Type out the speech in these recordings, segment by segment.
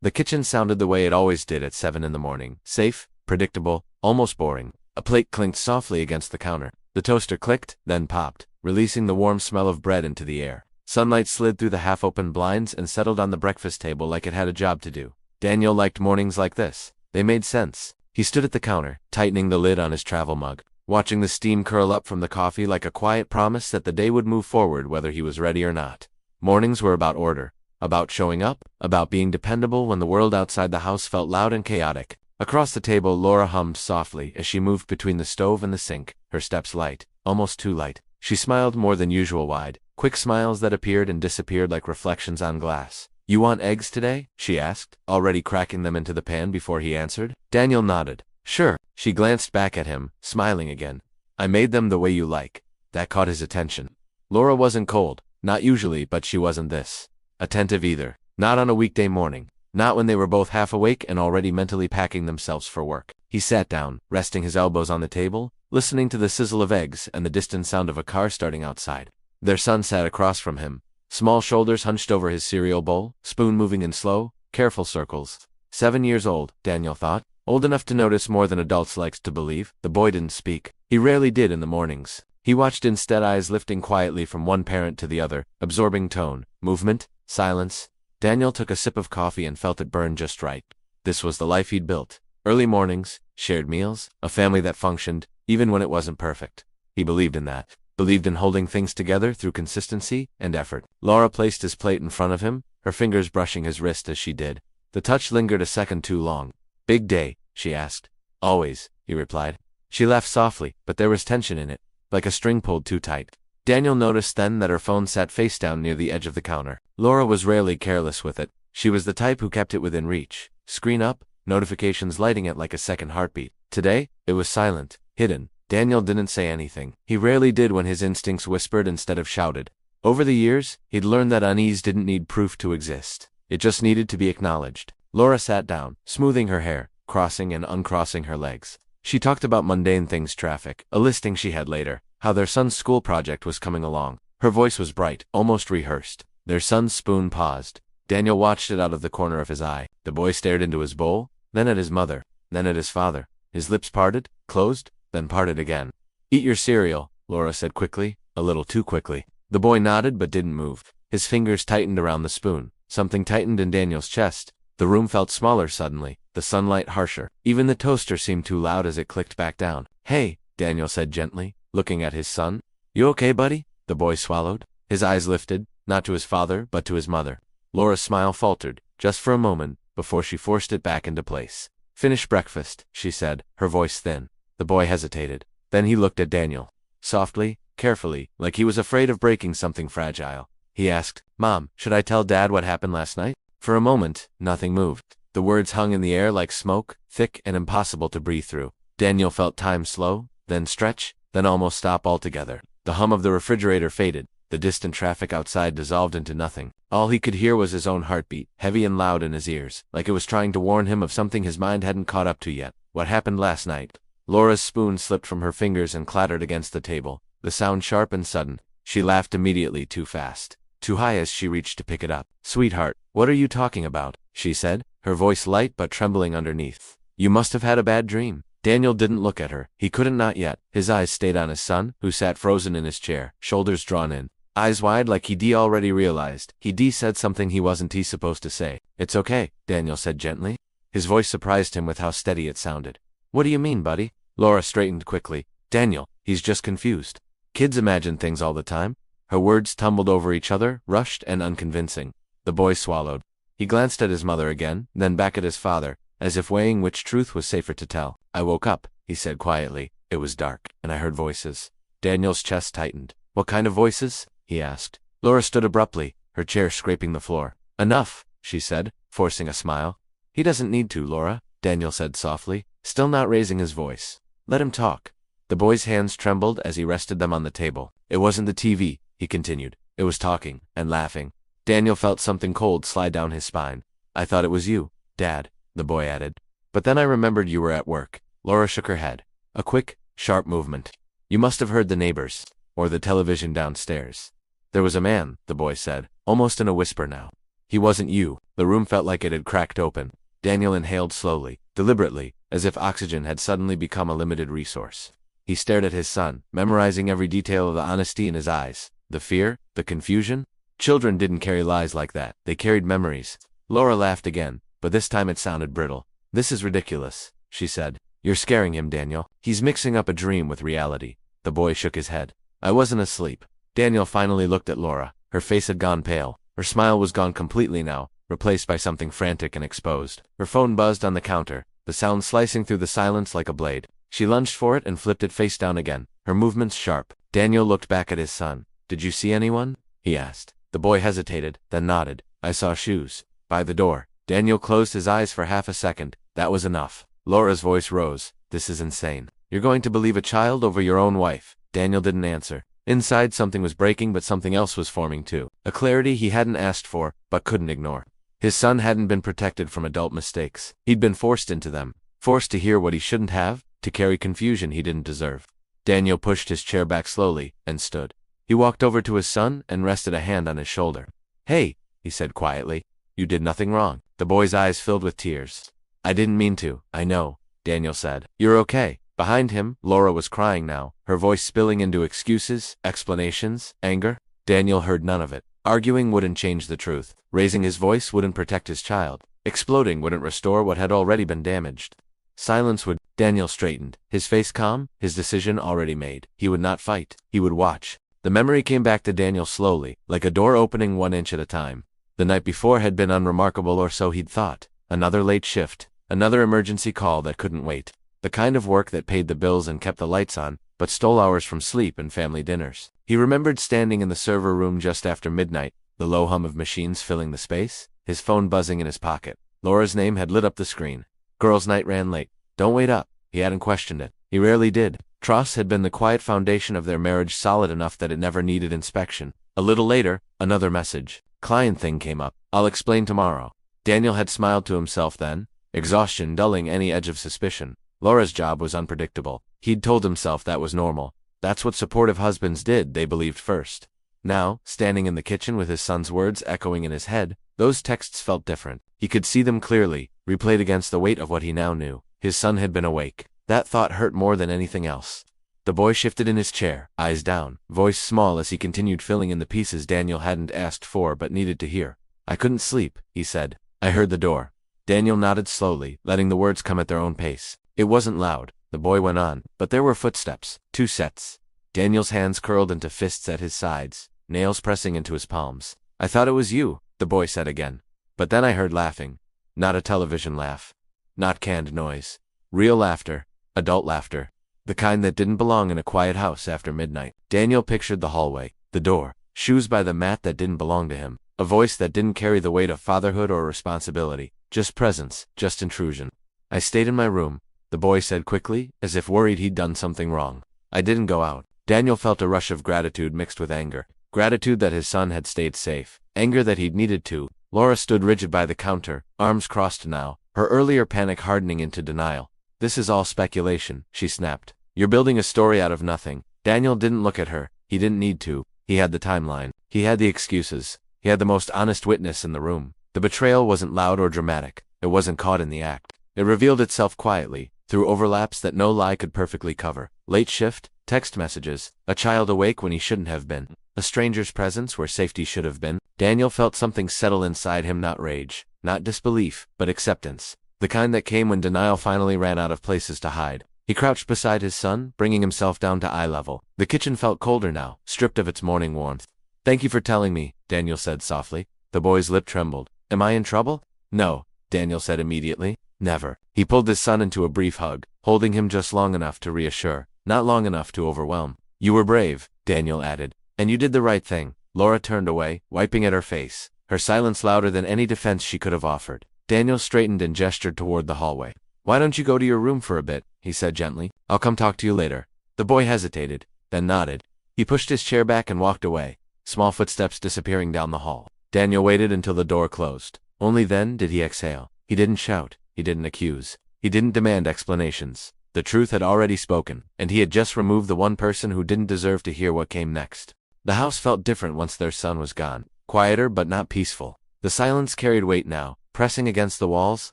The kitchen sounded the way it always did at 7 in the morning. Safe, predictable, almost boring. A plate clinked softly against the counter. The toaster clicked, then popped, releasing the warm smell of bread into the air. Sunlight slid through the half-open blinds and settled on the breakfast table like it had a job to do. Daniel liked mornings like this. They made sense. He stood at the counter, tightening the lid on his travel mug, watching the steam curl up from the coffee like a quiet promise that the day would move forward whether he was ready or not. Mornings were about order, about showing up, about being dependable when the world outside the house felt loud and chaotic. Across the table, Laura hummed softly as she moved between the stove and the sink, her steps light, almost too light. She smiled more than usual wide, quick smiles that appeared and disappeared like reflections on glass. "You want eggs today?" she asked, already cracking them into the pan before he answered. Daniel nodded. "Sure." She glanced back at him, smiling again. "I made them the way you like." That caught his attention. Laura wasn't cold, not usually, but she wasn't this attentive either. Not on a weekday morning. Not when they were both half awake and already mentally packing themselves for work. He sat down, resting his elbows on the table, listening to the sizzle of eggs and the distant sound of a car starting outside. Their son sat across from him, small shoulders hunched over his cereal bowl, spoon moving in slow, careful circles. 7 years old, Daniel thought. Old enough to notice more than adults likes to believe. The boy didn't speak. He rarely did in the mornings. He watched instead, eyes lifting quietly from one parent to the other, absorbing tone, movement, silence. Daniel took a sip of coffee and felt it burn just right. This was the life he'd built. Early mornings, shared meals, a family that functioned, even when it wasn't perfect. He believed in that. Believed in holding things together through consistency and effort. Laura placed his plate in front of him, her fingers brushing his wrist as she did. The touch lingered a second too long. "Big day?" she asked. "Always," he replied. She laughed softly, but there was tension in it, like a string pulled too tight. Daniel noticed then that her phone sat face down near the edge of the counter. Laura was rarely careless with it. She was the type who kept it within reach. Screen up, notifications lighting it like a second heartbeat. Today, it was silent, hidden. Daniel didn't say anything. He rarely did when his instincts whispered instead of shouted. Over the years, he'd learned that unease didn't need proof to exist. It just needed to be acknowledged. Laura sat down, smoothing her hair, crossing and uncrossing her legs. She talked about mundane things, traffic, a listing she had later, how their son's school project was coming along. Her voice was bright, almost rehearsed. Their son's spoon paused. Daniel watched it out of the corner of his eye. The boy stared into his bowl, then at his mother, then at his father. His lips parted, closed, then parted again. "Eat your cereal," Laura said quickly, a little too quickly. The boy nodded but didn't move. His fingers tightened around the spoon. Something tightened in Daniel's chest. The room felt smaller suddenly, the sunlight harsher. Even the toaster seemed too loud as it clicked back down. "Hey," Daniel said gently, looking at his son. "You okay, buddy?" The boy swallowed. His eyes lifted, not to his father, but to his mother. Laura's smile faltered, just for a moment, before she forced it back into place. "Finish breakfast," she said, her voice thin. The boy hesitated. Then he looked at Daniel. Softly, carefully, like he was afraid of breaking something fragile. He asked, "Mom, should I tell Dad what happened last night?" For a moment, nothing moved. The words hung in the air like smoke, thick and impossible to breathe through. Daniel felt time slow, then stretch, then almost stop altogether. The hum of the refrigerator faded. The distant traffic outside dissolved into nothing. All he could hear was his own heartbeat, heavy and loud in his ears, like it was trying to warn him of something his mind hadn't caught up to yet. What happened last night? Laura's spoon slipped from her fingers and clattered against the table, the sound sharp and sudden. She laughed immediately, too fast, too high as she reached to pick it up. "Sweetheart, what are you talking about?" she said, her voice light but trembling underneath. "You must have had a bad dream." Daniel didn't look at her. He couldn't, not yet. His eyes stayed on his son, who sat frozen in his chair, shoulders drawn in, eyes wide like he'd already realized. He'd said something he wasn't supposed to say. "It's okay," Daniel said gently. His voice surprised him with how steady it sounded. "What do you mean, buddy?" Laura straightened quickly. "Daniel, he's just confused. Kids imagine things all the time." Her words tumbled over each other, rushed and unconvincing. The boy swallowed. He glanced at his mother again, then back at his father, as if weighing which truth was safer to tell. "I woke up," he said quietly. "It was dark, and I heard voices." Daniel's chest tightened. "What kind of voices?" he asked. Laura stood abruptly, her chair scraping the floor. "Enough," she said, forcing a smile. "He doesn't need to, Laura," Daniel said softly, still not raising his voice. "Let him talk." The boy's hands trembled as he rested them on the table. "It wasn't the TV," he continued. "It was talking, and laughing." Daniel felt something cold slide down his spine. "I thought it was you, Dad," the boy added. "But then I remembered you were at work." Laura shook her head. A quick, sharp movement. "You must have heard the neighbors, or the television downstairs." "There was a man," the boy said, almost in a whisper now. He wasn't you. The room felt like it had cracked open. Daniel inhaled slowly, deliberately, as if oxygen had suddenly become a limited resource. He stared at his son, memorizing every detail of the honesty in his eyes. The fear, the confusion. Children didn't carry lies like that. They carried memories. Laura laughed again, but this time it sounded brittle. "This is ridiculous," she said. "You're scaring him, Daniel. He's mixing up a dream with reality." The boy shook his head. "I wasn't asleep." Daniel finally looked at Laura. Her face had gone pale. Her smile was gone completely now, replaced by something frantic and exposed. Her phone buzzed on the counter, the sound slicing through the silence like a blade. She lunged for it and flipped it face down again, her movements sharp. Daniel looked back at his son. "Did you see anyone?" he asked. The boy hesitated, then nodded. "I saw shoes. By the door." Daniel closed his eyes for half a second. That was enough. Laura's voice rose. "This is insane. You're going to believe a child over your own wife." Daniel didn't answer. Inside, something was breaking, but something else was forming too. A clarity he hadn't asked for, but couldn't ignore. His son hadn't been protected from adult mistakes. He'd been forced into them. Forced to hear what he shouldn't have, to carry confusion he didn't deserve. Daniel pushed his chair back slowly, and stood. He walked over to his son and rested a hand on his shoulder. "Hey," he said quietly. "You did nothing wrong." The boy's eyes filled with tears. "I didn't mean to, I know," Daniel said. "You're okay." Behind him, Laura was crying now, her voice spilling into excuses, explanations, anger. Daniel heard none of it. Arguing wouldn't change the truth. Raising his voice wouldn't protect his child. Exploding wouldn't restore what had already been damaged. Silence would. Daniel straightened, his face calm, his decision already made. He would not fight. He would watch. The memory came back to Daniel slowly, like a door opening 1 inch at a time. The night before had been unremarkable, or so he'd thought. Another late shift. Another emergency call that couldn't wait. The kind of work that paid the bills and kept the lights on, but stole hours from sleep and family dinners. He remembered standing in the server room just after midnight, the low hum of machines filling the space, his phone buzzing in his pocket. Laura's name had lit up the screen. Girls' night ran late. Don't wait up. He hadn't questioned it. He rarely did. Trust had been the quiet foundation of their marriage, solid enough that it never needed inspection. A little later, another message. Client thing came up. "I'll explain tomorrow." Daniel had smiled to himself then, exhaustion dulling any edge of suspicion. Laura's job was unpredictable. He'd told himself that was normal. That's what supportive husbands did, they believed first. Now, standing in the kitchen with his son's words echoing in his head, those texts felt different. He could see them clearly, replayed against the weight of what he now knew. His son had been awake. That thought hurt more than anything else. The boy shifted in his chair, eyes down, voice small as he continued filling in the pieces Daniel hadn't asked for but needed to hear. "I couldn't sleep," he said. "I heard the door." Daniel nodded slowly, letting the words come at their own pace. It wasn't loud, the boy went on, but there were footsteps, 2 sets. Daniel's hands curled into fists at his sides, nails pressing into his palms. "I thought it was you," the boy said again. "But then I heard laughing. Not a television laugh. Not canned noise. Real laughter. Adult laughter. The kind that didn't belong in a quiet house after midnight." Daniel pictured the hallway, the door, shoes by the mat that didn't belong to him, a voice that didn't carry the weight of fatherhood or responsibility, just presence, just intrusion. "I stayed in my room," the boy said quickly, as if worried he'd done something wrong. "I didn't go out." Daniel felt a rush of gratitude mixed with anger. Gratitude that his son had stayed safe. Anger that he'd needed to. Laura stood rigid by the counter, arms crossed now, her earlier panic hardening into denial. "This is all speculation," she snapped. "You're building a story out of nothing." Daniel didn't look at her. He didn't need to. He had the timeline. He had the excuses. He had the most honest witness in the room. The betrayal wasn't loud or dramatic. It wasn't caught in the act. It revealed itself quietly, through overlaps that no lie could perfectly cover. Late shift, text messages, a child awake when he shouldn't have been, a stranger's presence where safety should have been. Daniel felt something settle inside him, not rage, not disbelief, but acceptance. The kind that came when denial finally ran out of places to hide. He crouched beside his son, bringing himself down to eye level. The kitchen felt colder now, stripped of its morning warmth. "Thank you for telling me," Daniel said softly. The boy's lip trembled. "Am I in trouble?" "No," Daniel said immediately. "Never." He pulled his son into a brief hug, holding him just long enough to reassure, not long enough to overwhelm. "You were brave," Daniel added. "And you did the right thing." Laura turned away, wiping at her face, her silence louder than any defense she could have offered. Daniel straightened and gestured toward the hallway. "Why don't you go to your room for a bit?" he said gently. "I'll come talk to you later." The boy hesitated, then nodded. He pushed his chair back and walked away, small footsteps disappearing down the hall. Daniel waited until the door closed. Only then did he exhale. He didn't shout. He didn't accuse. He didn't demand explanations. The truth had already spoken, and he had just removed the one person who didn't deserve to hear what came next. The house felt different once their son was gone. Quieter but not peaceful. The silence carried weight now, pressing against the walls,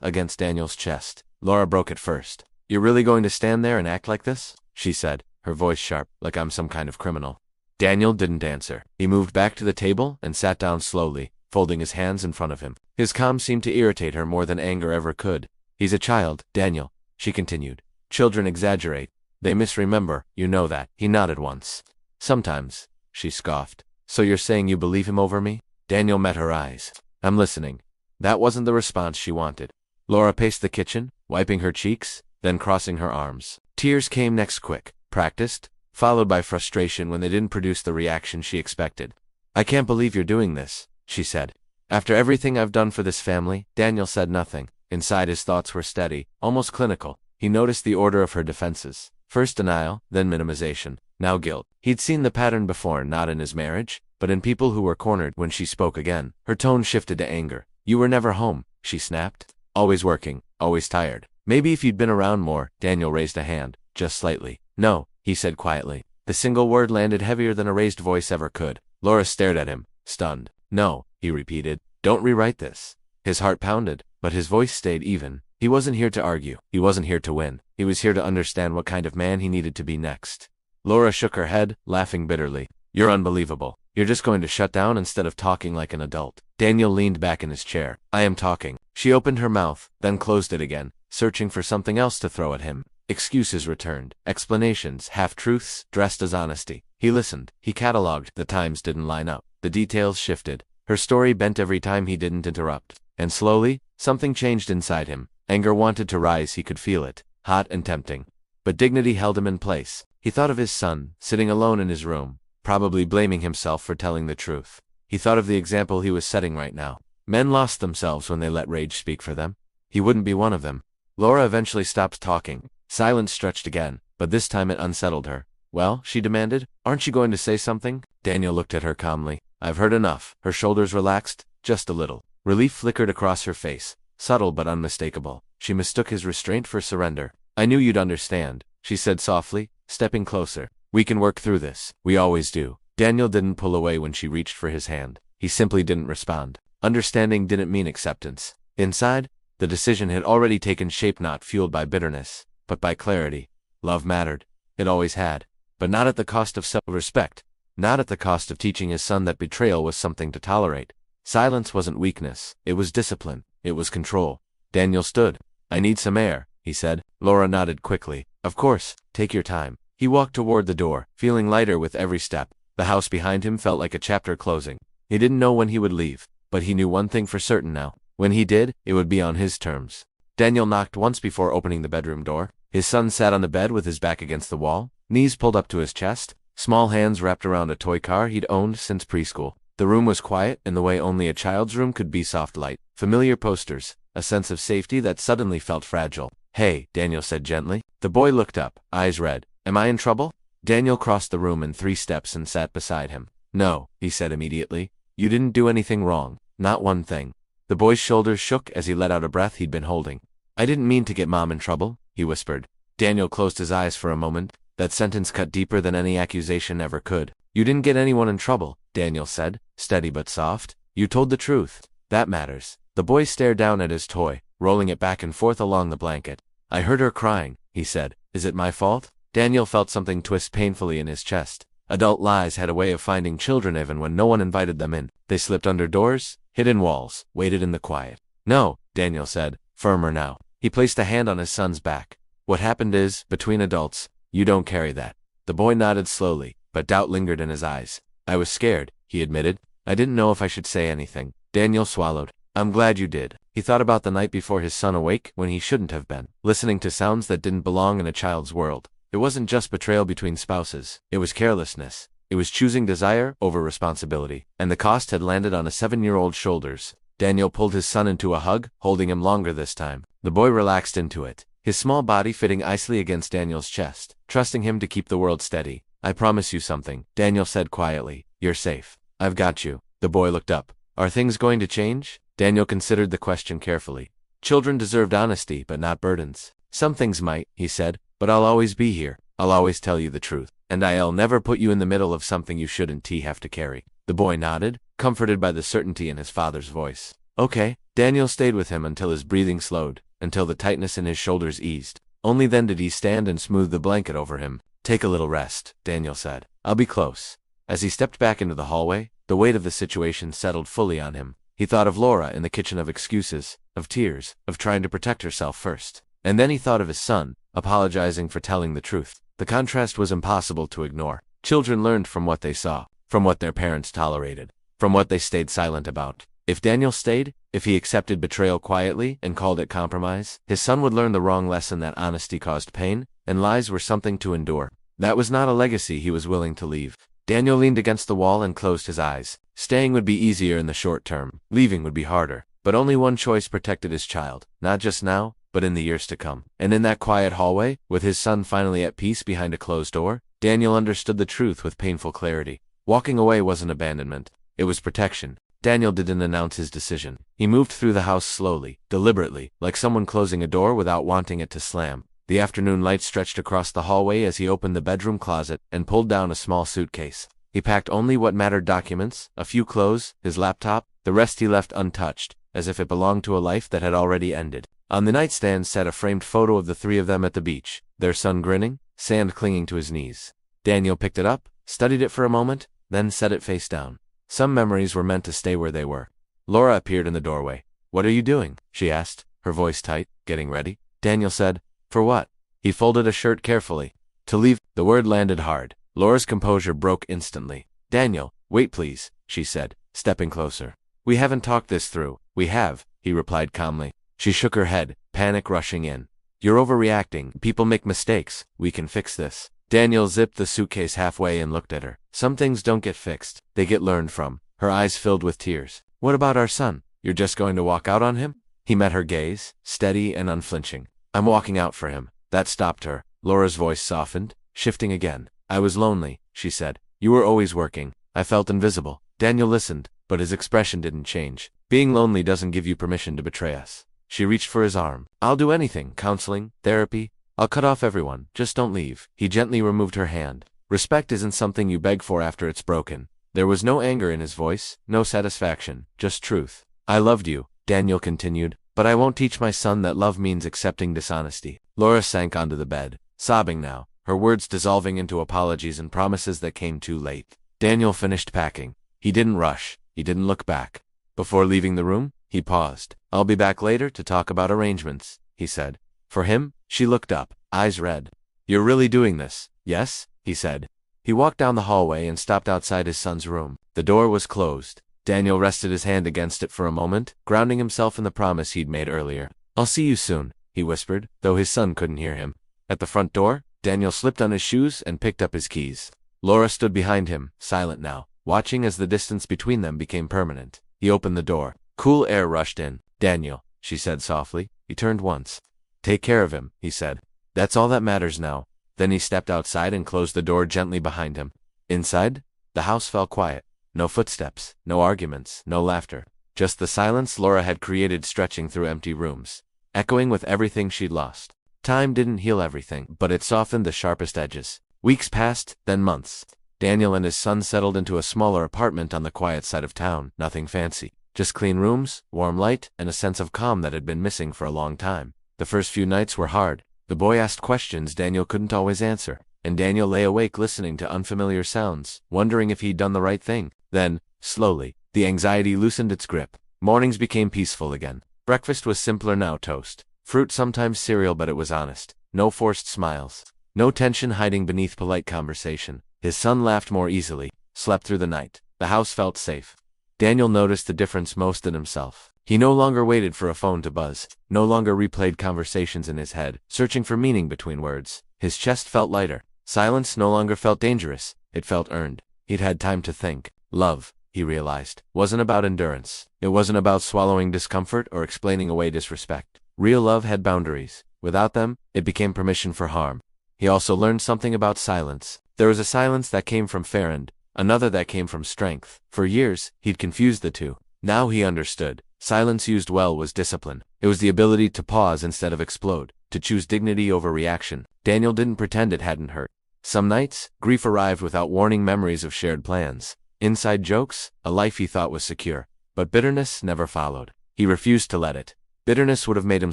against Daniel's chest. Laura broke it first. "You're really going to stand there and act like this?" she said, her voice sharp, like I'm some kind of criminal. Daniel didn't answer. He moved back to the table and sat down slowly, folding his hands in front of him. His calm seemed to irritate her more than anger ever could. "He's a child, Daniel," she continued. "Children exaggerate. They misremember, you know that." He nodded once. "Sometimes," she scoffed. "So you're saying you believe him over me?" Daniel met her eyes. "I'm listening." That wasn't the response she wanted. Laura paced the kitchen, wiping her cheeks, then crossing her arms. Tears came next, quick, practiced, followed by frustration when they didn't produce the reaction she expected. "I can't believe you're doing this," she said. "After everything I've done for this family." Daniel said nothing. Inside, his thoughts were steady, almost clinical. He noticed the order of her defenses. First denial, then minimization, now guilt. He'd seen the pattern before, not in his marriage, but in people who were cornered. When she spoke again, her tone shifted to anger. "You were never home," she snapped. "Always working, always tired." "Maybe if you'd been around more." Daniel raised a hand, just slightly. "No," he said quietly. The single word landed heavier than a raised voice ever could. Laura stared at him, stunned. "No," he repeated. "Don't rewrite this." His heart pounded, but his voice stayed even. He wasn't here to argue. He wasn't here to win. He was here to understand what kind of man he needed to be next. Laura shook her head, laughing bitterly. "You're unbelievable. You're just going to shut down instead of talking like an adult." Daniel leaned back in his chair. "I am talking." She opened her mouth, then closed it again, searching for something else to throw at him. Excuses returned, explanations, half-truths, dressed as honesty. He listened. He catalogued. The times didn't line up. The details shifted. Her story bent every time he didn't interrupt. And slowly, something changed inside him. Anger wanted to rise, he could feel it, hot and tempting. But dignity held him in place. He thought of his son, sitting alone in his room, probably blaming himself for telling the truth. He thought of the example he was setting right now. Men lost themselves when they let rage speak for them. He wouldn't be one of them. Laura eventually stopped talking. Silence stretched again, but this time it unsettled her. "Well," she demanded, "aren't you going to say something?" Daniel looked at her calmly. "I've heard enough." Her shoulders relaxed, just a little. Relief flickered across her face, subtle but unmistakable. She mistook his restraint for surrender. "I knew you'd understand," she said softly, stepping closer. "We can work through this. We always do." Daniel didn't pull away when she reached for his hand. He simply didn't respond. Understanding didn't mean acceptance. Inside, the decision had already taken shape, not fueled by bitterness, but by clarity. Love mattered. It always had. But not at the cost of self-respect. Not at the cost of teaching his son that betrayal was something to tolerate. Silence wasn't weakness. It was discipline. It was control. Daniel stood. "I need some air," he said. Laura nodded quickly. "Of course, take your time." He walked toward the door, feeling lighter with every step. The house behind him felt like a chapter closing. He didn't know when he would leave, but he knew one thing for certain now. When he did, it would be on his terms. Daniel knocked once before opening the bedroom door. His son sat on the bed with his back against the wall, knees pulled up to his chest, small hands wrapped around a toy car he'd owned since preschool. The room was quiet in the way only a child's room could be. Soft light, familiar posters, a sense of safety that suddenly felt fragile. "Hey," Daniel said gently. The boy looked up, eyes red. "Am I in trouble?" Daniel crossed the room in 3 steps and sat beside him. "No," he said immediately. "You didn't do anything wrong. Not one thing." The boy's shoulders shook as he let out a breath he'd been holding. "I didn't mean to get Mom in trouble," he whispered. Daniel closed his eyes for a moment. That sentence cut deeper than any accusation ever could. "You didn't get anyone in trouble," Daniel said, steady but soft. "You told the truth. That matters." The boy stared down at his toy, rolling it back and forth along the blanket. "I heard her crying," he said. "Is it my fault?" Daniel felt something twist painfully in his chest. Adult lies had a way of finding children even when no one invited them in. They slipped under doors, hid in walls, waited in the quiet. "No," Daniel said, firmer now. He placed a hand on his son's back. "What happened is, between adults, you don't carry that." The boy nodded slowly, but doubt lingered in his eyes. "I was scared," he admitted. "I didn't know if I should say anything." Daniel swallowed. "I'm glad you did." He thought about the night before his son awake when he shouldn't have been, listening to sounds that didn't belong in a child's world. It wasn't just betrayal between spouses. It was carelessness. It was choosing desire over responsibility. And the cost had landed on a 7-year-old's shoulders. Daniel pulled his son into a hug, holding him longer this time. The boy relaxed into it, his small body fitting icily against Daniel's chest, trusting him to keep the world steady. "I promise you something," Daniel said quietly. "You're safe. I've got you." The boy looked up. "Are things going to change?" Daniel considered the question carefully. Children deserved honesty, but not burdens. "Some things might," he said, "but I'll always be here. I'll always tell you the truth. And I'll never put you in the middle of something you shouldn't have to carry." The boy nodded, comforted by the certainty in his father's voice. Okay. Daniel stayed with him until his breathing slowed, until the tightness in his shoulders eased. Only then did he stand and smooth the blanket over him. Take a little rest, Daniel said. I'll be close. As he stepped back into the hallway, the weight of the situation settled fully on him. He thought of Laura in the kitchen, of excuses, of tears, of trying to protect herself first. And then he thought of his son, apologizing for telling the truth. The contrast was impossible to ignore. Children learned from what they saw, from what their parents tolerated, from what they stayed silent about. If Daniel stayed, if he accepted betrayal quietly and called it compromise, his son would learn the wrong lesson, that honesty caused pain, and lies were something to endure. That was not a legacy he was willing to leave. Daniel leaned against the wall and closed his eyes. Staying would be easier in the short term. Leaving would be harder. But only one choice protected his child, not just now, but in the years to come. And in that quiet hallway, with his son finally at peace behind a closed door, Daniel understood the truth with painful clarity. Walking away wasn't abandonment. It was protection. Daniel didn't announce his decision. He moved through the house slowly, deliberately, like someone closing a door without wanting it to slam. The afternoon light stretched across the hallway as he opened the bedroom closet and pulled down a small suitcase. He packed only what mattered: documents, a few clothes, his laptop. The rest he left untouched, as if it belonged to a life that had already ended. On the nightstand sat a framed photo of the three of them at the beach, their son grinning, sand clinging to his knees. Daniel picked it up, studied it for a moment, then set it face down. Some memories were meant to stay where they were. Laura appeared in the doorway. "What are you doing?" she asked, her voice tight. "Getting ready." Daniel said. "For what?" He folded a shirt carefully. "To leave." The word landed hard. Laura's composure broke instantly. "Daniel, wait please," she said, stepping closer. "We haven't talked this through." "We have," he replied calmly. She shook her head, panic rushing in. "You're overreacting. People make mistakes. We can fix this." Daniel zipped the suitcase halfway and looked at her. "Some things don't get fixed. They get learned from." Her eyes filled with tears. "What about our son? You're just going to walk out on him?" He met her gaze, steady and unflinching. "I'm walking out for him." That stopped her. Laura's voice softened, shifting again. "I was lonely," she said. "You were always working. I felt invisible." Daniel listened, but his expression didn't change. "Being lonely doesn't give you permission to betray us." She reached for his arm. "I'll do anything. Counseling, therapy. I'll cut off everyone. Just don't leave." He gently removed her hand. "Respect isn't something you beg for after it's broken." There was no anger in his voice, no satisfaction, just truth. "I loved you," Daniel continued, "but I won't teach my son that love means accepting dishonesty." Laura sank onto the bed, sobbing now, her words dissolving into apologies and promises that came too late. Daniel finished packing. He didn't rush. He didn't look back. Before leaving the room, he paused. "I'll be back later to talk about arrangements," he said. For him, she looked up, eyes red. "You're really doing this?" "Yes," he said. He walked down the hallway and stopped outside his son's room. The door was closed. Daniel rested his hand against it for a moment, grounding himself in the promise he'd made earlier. "I'll see you soon," he whispered, though his son couldn't hear him. At the front door, Daniel slipped on his shoes and picked up his keys. Laura stood behind him, silent now, watching as the distance between them became permanent. He opened the door. Cool air rushed in. "Daniel," she said softly. He turned once. "Take care of him," he said. "That's all that matters now." Then he stepped outside and closed the door gently behind him. Inside, the house fell quiet. No footsteps, no arguments, no laughter. Just the silence Laura had created stretching through empty rooms, echoing with everything she'd lost. Time didn't heal everything, but it softened the sharpest edges. Weeks passed, then months. Daniel and his son settled into a smaller apartment on the quiet side of town. Nothing fancy. Just clean rooms, warm light, and a sense of calm that had been missing for a long time. The first few nights were hard. The boy asked questions Daniel couldn't always answer, and Daniel lay awake listening to unfamiliar sounds, wondering if he'd done the right thing. Then, slowly, the anxiety loosened its grip. Mornings became peaceful again. Breakfast was simpler now: toast, fruit, sometimes cereal, but it was honest. No forced smiles. No tension hiding beneath polite conversation. His son laughed more easily, slept through the night. The house felt safe. Daniel noticed the difference most in himself. He no longer waited for a phone to buzz, no longer replayed conversations in his head, searching for meaning between words. His chest felt lighter. Silence no longer felt dangerous. It felt earned. He'd had time to think. Love, he realized, wasn't about endurance. It wasn't about swallowing discomfort or explaining away disrespect. Real love had boundaries. Without them, it became permission for harm. He also learned something about silence. There was a silence that came from Farrand, another that came from strength. For years, he'd confused the two. Now he understood. Silence used well was discipline. It was the ability to pause instead of explode, to choose dignity over reaction. Daniel didn't pretend it hadn't hurt. Some nights, grief arrived without warning: memories of shared plans, inside jokes, a life he thought was secure. But bitterness never followed. He refused to let it. Bitterness would have made him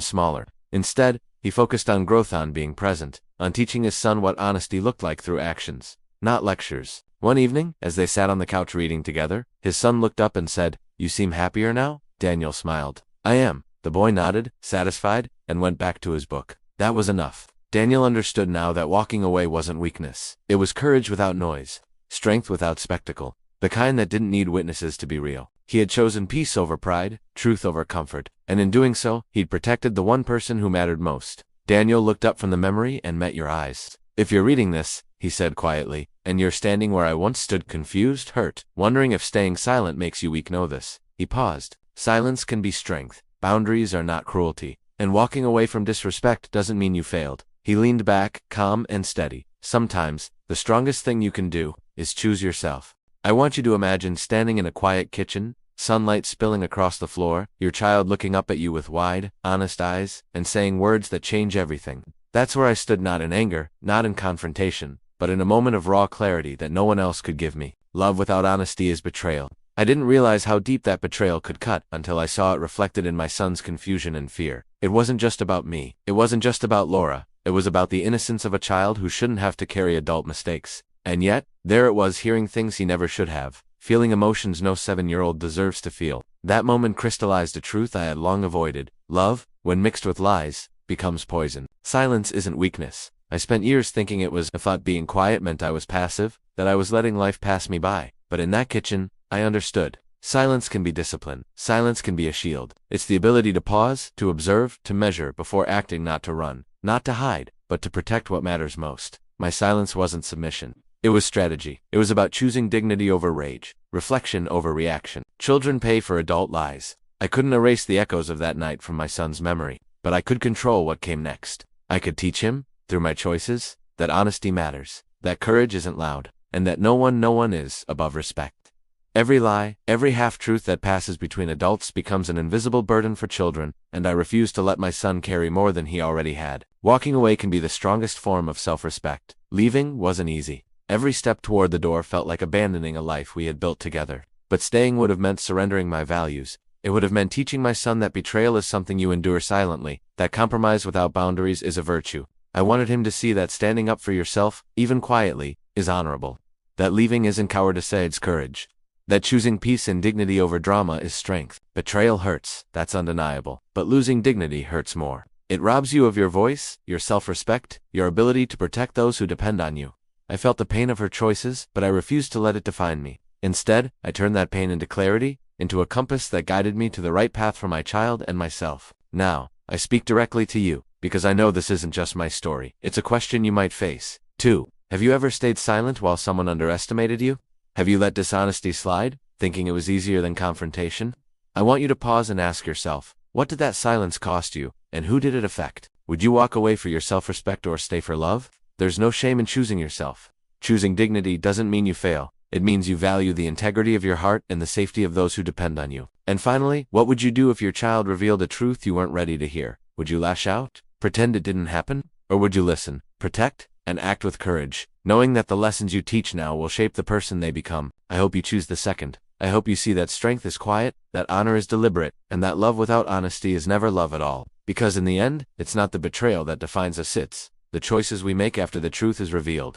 smaller. Instead, he focused on growth, on being present, on teaching his son what honesty looked like through actions, not lectures. One evening, as they sat on the couch reading together, his son looked up and said, "You seem happier now?" Daniel smiled. "I am." The boy nodded, satisfied, and went back to his book. That was enough. Daniel understood now that walking away wasn't weakness. It was courage without noise, strength without spectacle, the kind that didn't need witnesses to be real. He had chosen peace over pride, truth over comfort, and in doing so, he'd protected the one person who mattered most. Daniel looked up from the memory and met your eyes. "If you're reading this," he said quietly, "and you're standing where I once stood, confused, hurt, wondering if staying silent makes you weak, know this." He paused. Silence can be strength. Boundaries are not cruelty. And walking away from disrespect doesn't mean you failed. He leaned back, calm and steady. Sometimes, the strongest thing you can do is choose yourself. I want you to imagine standing in a quiet kitchen, sunlight spilling across the floor, your child looking up at you with wide, honest eyes, and saying words that change everything. That's where I stood, not in anger, not in confrontation, but in a moment of raw clarity that no one else could give me. Love without honesty is betrayal. I didn't realize how deep that betrayal could cut until I saw it reflected in my son's confusion and fear. It wasn't just about me. It wasn't just about Laura. It was about the innocence of a child who shouldn't have to carry adult mistakes. And yet, there it was, hearing things he never should have, feeling emotions no 7-year-old deserves to feel. That moment crystallized a truth I had long avoided. Love, when mixed with lies, becomes poison. Silence isn't weakness. I spent years thinking it was. I thought being quiet meant I was passive, that I was letting life pass me by. But in that kitchen, I understood. Silence can be discipline. Silence can be a shield. It's the ability to pause, to observe, to measure before acting, not to run, not to hide, but to protect what matters most. My silence wasn't submission. It was strategy. It was about choosing dignity over rage, reflection over reaction. Children pay for adult lies. I couldn't erase the echoes of that night from my son's memory, but I could control what came next. I could teach him, through my choices, that honesty matters, that courage isn't loud, and that no one is above respect. Every lie, every half-truth that passes between adults becomes an invisible burden for children, and I refused to let my son carry more than he already had. Walking away can be the strongest form of self-respect. Leaving wasn't easy. Every step toward the door felt like abandoning a life we had built together. But staying would have meant surrendering my values. It would have meant teaching my son that betrayal is something you endure silently, that compromise without boundaries is a virtue. I wanted him to see that standing up for yourself, even quietly, is honorable. That leaving isn't cowardice, it's courage. That choosing peace and dignity over drama is strength. Betrayal hurts, that's undeniable. But losing dignity hurts more. It robs you of your voice, your self-respect, your ability to protect those who depend on you. I felt the pain of her choices, but I refused to let it define me. Instead, I turned that pain into clarity, into a compass that guided me to the right path for my child and myself. Now, I speak directly to you, because I know this isn't just my story. It's a question you might face, too. Have you ever stayed silent while someone underestimated you? Have you let dishonesty slide, thinking it was easier than confrontation? I want you to pause and ask yourself, what did that silence cost you, and who did it affect? Would you walk away for your self-respect or stay for love? There's no shame in choosing yourself. Choosing dignity doesn't mean you fail. It means you value the integrity of your heart and the safety of those who depend on you. And finally, what would you do if your child revealed a truth you weren't ready to hear? Would you lash out, pretend it didn't happen? Or would you listen, protect, and act with courage, knowing that the lessons you teach now will shape the person they become? I hope you choose the second. I hope you see that strength is quiet, that honor is deliberate, and that love without honesty is never love at all. Because in the end, it's not the betrayal that defines us, it's the choices we make after the truth is revealed.